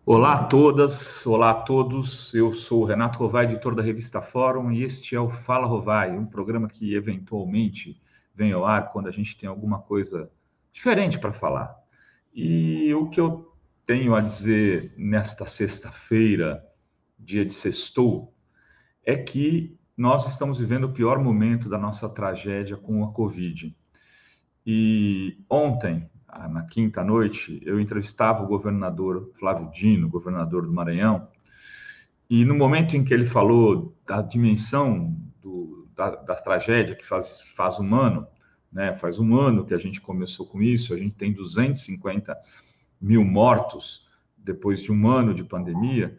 Olá a todas, olá a todos. Eu sou o Renato Rovai, editor da revista Fórum, e este é o Fala Rovai, um programa que eventualmente vem ao ar quando a gente tem alguma coisa diferente para falar. E o que eu tenho a dizer nesta sexta-feira, dia de sextou, é que nós estamos vivendo o pior momento da nossa tragédia com a Covid. E ontem, na quinta noite, eu entrevistava o governador Flávio Dino, governador do Maranhão, e no momento em que ele falou da dimensão da tragédia que faz um ano, né? Faz um ano que a gente começou com isso, a gente tem 250 mil mortos depois de um ano de pandemia.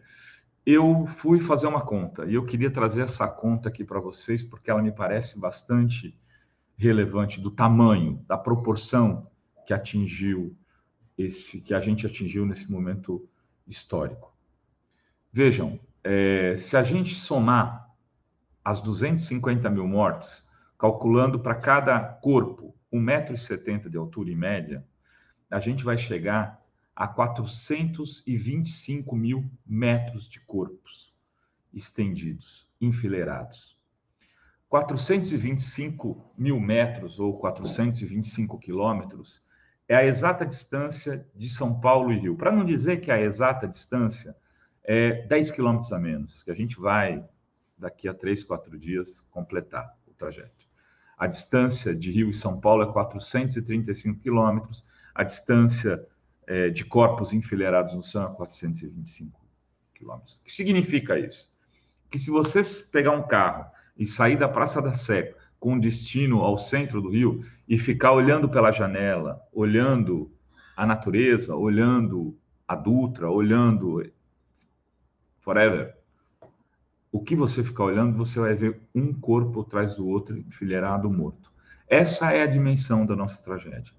Eu fui fazer uma conta e eu queria trazer essa conta aqui para vocês porque ela me parece bastante relevante do tamanho, da proporção que que a gente atingiu nesse momento histórico. Vejam, se a gente somar as 250 mil mortes, calculando para cada corpo 1,70 m de altura em média, a gente vai chegar a 425 mil metros de corpos estendidos, enfileirados. 425 mil metros ou 425 quilômetros é a exata distância de São Paulo e Rio. Para não dizer que a exata distância é 10 quilômetros a menos, que a gente vai, daqui a 3, 4 dias, completar o trajeto. A distância de Rio e São Paulo é 435 quilômetros, a distância de corpos enfileirados no chão é 425 quilômetros. O que significa isso? Que se você pegar um carro e sair da Praça da Sé com destino ao centro do Rio e ficar olhando pela janela, olhando a natureza, olhando a Dutra, olhando forever, o que você ficar olhando, você vai ver um corpo atrás do outro, enfileirado, morto. Essa é a dimensão da nossa tragédia.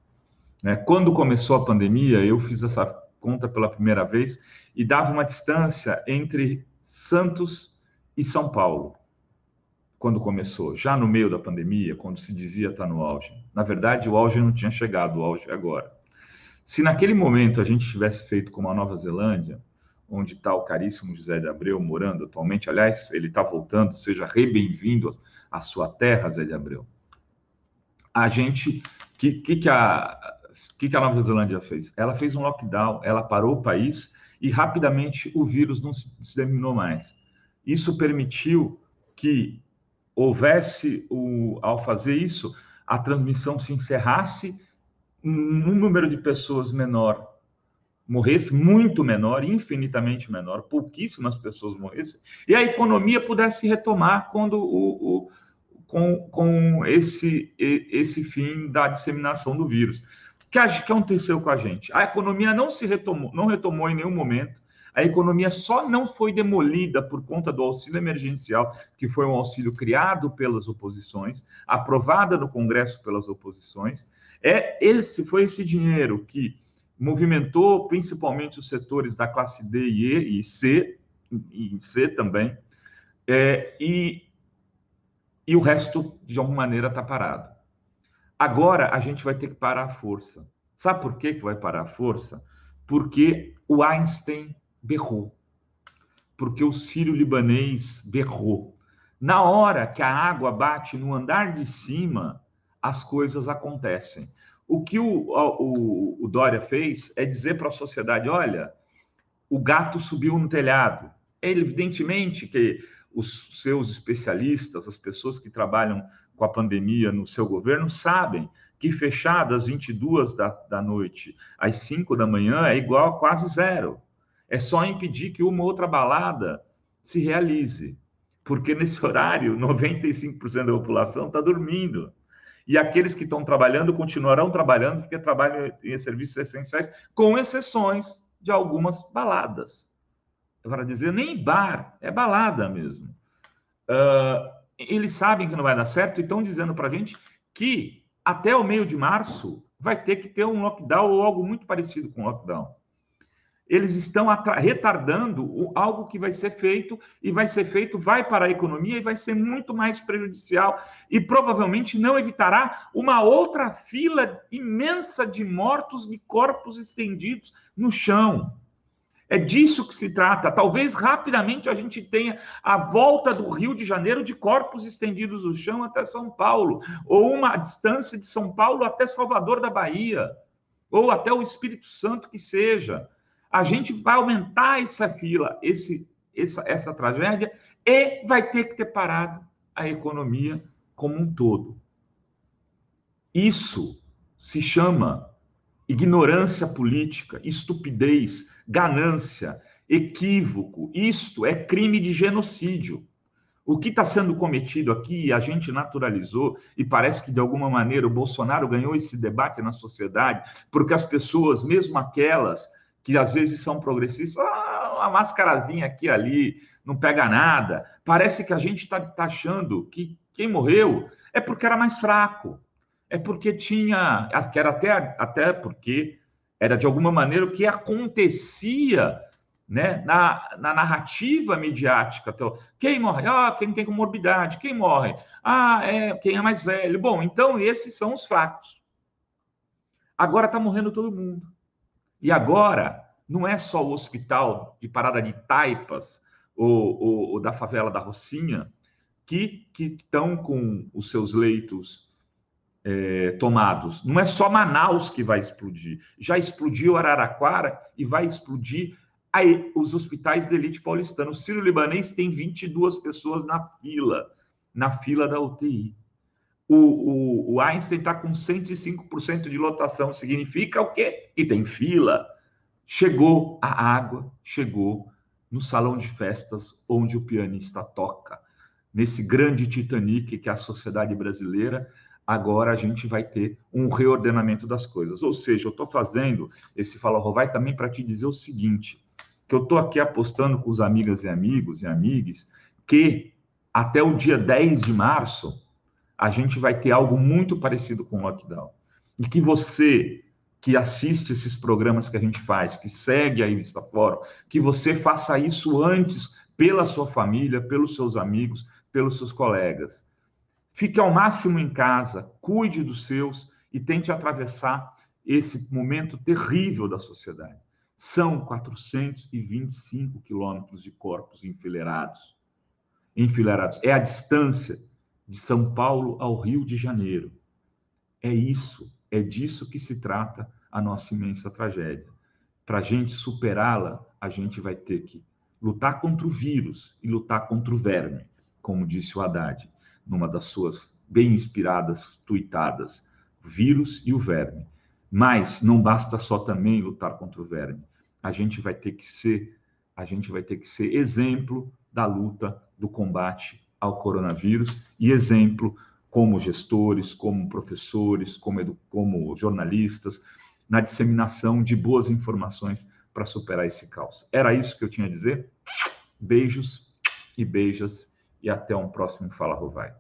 Quando começou a pandemia, eu fiz essa conta pela primeira vez e dava uma distância entre Santos e São Paulo, quando começou, já no meio da pandemia, quando se dizia estar no auge. Na verdade, o auge não tinha chegado, o auge é agora. Se naquele momento a gente tivesse feito como a Nova Zelândia, onde está o caríssimo José de Abreu morando atualmente, aliás, ele está voltando, seja bem-vindo à sua terra, Zé de Abreu. A gente, que a Nova Zelândia fez? Ela fez um lockdown, ela parou o país e rapidamente o vírus não se disseminou mais. Isso permitiu que houvesse, ao fazer isso, a transmissão se encerrasse, um número de pessoas menor morresse, muito menor, infinitamente menor, pouquíssimas pessoas morressem, e a economia pudesse retomar quando com esse fim da disseminação do vírus. O que aconteceu com a gente? A economia não retomou em nenhum momento. A economia só não foi demolida por conta do auxílio emergencial, que foi um auxílio criado pelas oposições, aprovado no Congresso pelas oposições. Foi esse dinheiro que movimentou principalmente os setores da classe D e C, e C também, e o resto, de alguma maneira, está parado. Agora, a gente vai ter que parar a força. Sabe por que vai parar a força? Porque o Einstein berrou. Porque o sírio-libanês berrou. Na hora que a água bate no andar de cima, as coisas acontecem. O que o Dória fez é dizer para a sociedade, olha, o gato subiu no telhado. É evidentemente que os seus especialistas, as pessoas que trabalham com a pandemia no seu governo, sabem que fechar das 22 da noite às 5 da manhã é igual a quase zero. É só impedir que uma outra balada se realize, porque nesse horário 95% da população está dormindo. E aqueles que estão trabalhando continuarão trabalhando porque trabalham em serviços essenciais, com exceções de algumas baladas. Para dizer, nem bar, é balada mesmo. Eles sabem que não vai dar certo e estão dizendo para a gente que até o meio de março vai ter que ter um lockdown ou algo muito parecido com lockdown. Eles estão retardando algo que vai ser feito e vai ser feito, vai para a economia e vai ser muito mais prejudicial e provavelmente não evitará uma outra fila imensa de mortos, de corpos estendidos no chão. É disso que se trata. Talvez rapidamente a gente tenha a volta do Rio de Janeiro de corpos estendidos no chão até São Paulo, ou uma distância de São Paulo até Salvador da Bahia, ou até o Espírito Santo que seja. A gente vai aumentar essa fila, essa tragédia, e vai ter que ter parado a economia como um todo. Isso se chama ignorância política, estupidez, ganância, equívoco. Isto é crime de genocídio. O que está sendo cometido aqui, a gente naturalizou, e parece que, de alguma maneira, o Bolsonaro ganhou esse debate na sociedade, porque as pessoas, mesmo aquelas que às vezes são progressistas, uma mascarazinha aqui e ali, não pega nada. Parece que a gente está achando que quem morreu é porque era mais fraco, é porque tinha, que era até porque era de alguma maneira o que acontecia, né, na narrativa midiática. Então, quem morre? Quem tem comorbidade. Quem morre? Quem é mais velho. Bom, então esses são os fatos. Agora está morrendo todo mundo. E agora não é só o hospital de Parada de Taipas ou da favela da Rocinha que estão com os seus leitos tomados. Não é só Manaus que vai explodir. Já explodiu Araraquara e vai explodir aí os hospitais de elite paulistana. O Sírio-Libanês tem 22 pessoas na fila da UTI. O Einstein está com 105% de lotação. Significa o quê? Que tem fila. Chegou a água, chegou no salão de festas onde o pianista toca. Nesse grande Titanic que é a sociedade brasileira, agora a gente vai ter um reordenamento das coisas. Ou seja, eu estou fazendo esse Fala Rovai também para te dizer o seguinte, que eu estou aqui apostando com os amigas e amigos e amigues que até o dia 10 de março a gente vai ter algo muito parecido com o lockdown. E que você que assiste esses programas que a gente faz, que segue a Revista Fórum, que você faça isso antes pela sua família, pelos seus amigos, pelos seus colegas. Fique ao máximo em casa, cuide dos seus e tente atravessar esse momento terrível da sociedade. São 425 quilômetros de corpos enfileirados. É a distância de São Paulo ao Rio de Janeiro. É disso que se trata a nossa imensa tragédia. Para a gente superá-la, a gente vai ter que lutar contra o vírus e lutar contra o verme, como disse o Haddad, numa das suas bem inspiradas tuitadas, vírus e o verme. Mas não basta só também lutar contra o verme. A gente vai ter que ser exemplo da luta do combate ao coronavírus e exemplo como gestores, como professores, como jornalistas, na disseminação de boas informações para superar esse caos. Era isso que eu tinha a dizer. Beijos e beijas e até um próximo Fala Rovai.